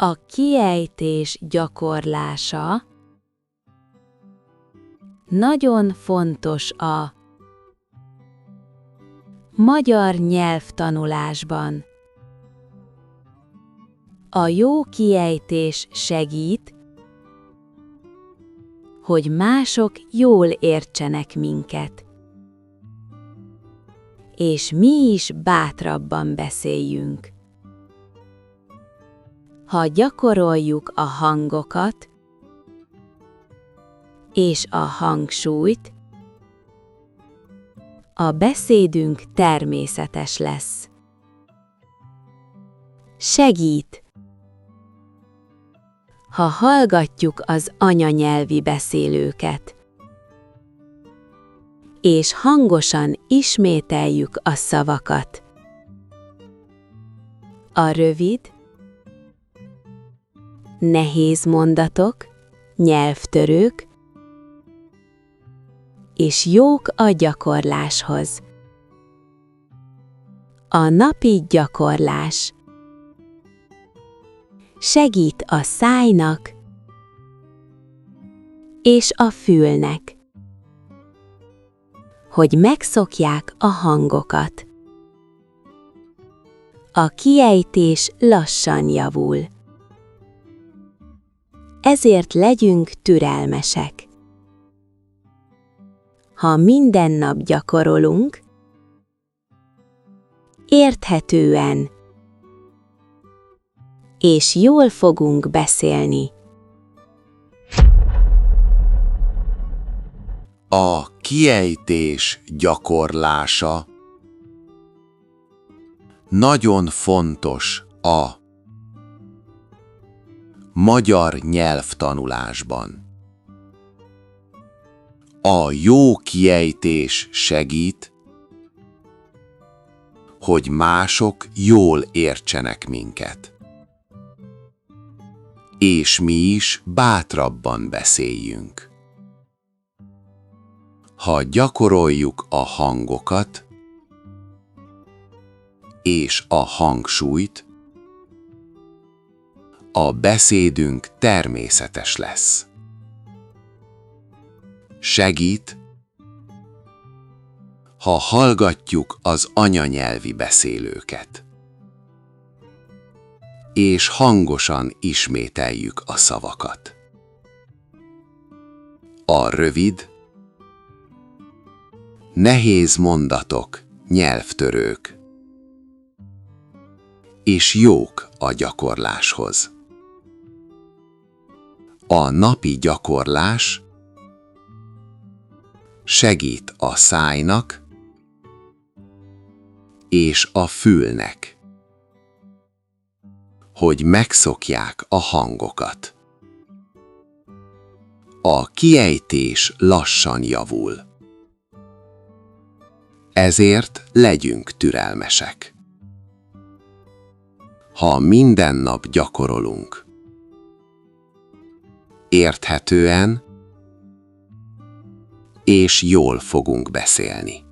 A kiejtés gyakorlása nagyon fontos a magyar nyelvtanulásban. A jó kiejtés segít, hogy mások jól értsenek minket, és mi is bátrabban beszéljünk. Ha gyakoroljuk a hangokat és a hangsúlyt, a beszédünk természetes lesz. Segít, ha hallgatjuk az anyanyelvi beszélőket, és hangosan ismételjük a szavakat. A rövid, nehéz mondatok, nyelvtörők, és jók a gyakorláshoz. A napi gyakorlás segít a szájnak és a fülnek, hogy megszokják a hangokat. A kiejtés lassan javul. Ezért legyünk türelmesek. Ha minden nap gyakorolunk, érthetően és jól fogunk beszélni. A kiejtés gyakorlása nagyon fontos a magyar nyelvtanulásban. A jó kiejtés segít, hogy mások jól értsenek minket, és mi is bátrabban beszéljünk. Ha gyakoroljuk a hangokat és a hangsúlyt, a beszédünk természetes lesz. Segít, ha hallgatjuk az anyanyelvi beszélőket, és hangosan ismételjük a szavakat. A rövid, nehéz mondatok, nyelvtörők, és jók a gyakorláshoz. A napi gyakorlás segít a szájnak és a fülnek, hogy megszokják a hangokat. A kiejtés lassan javul. Ezért legyünk türelmesek. Ha minden nap gyakorolunk, érthetően és jól fogunk beszélni.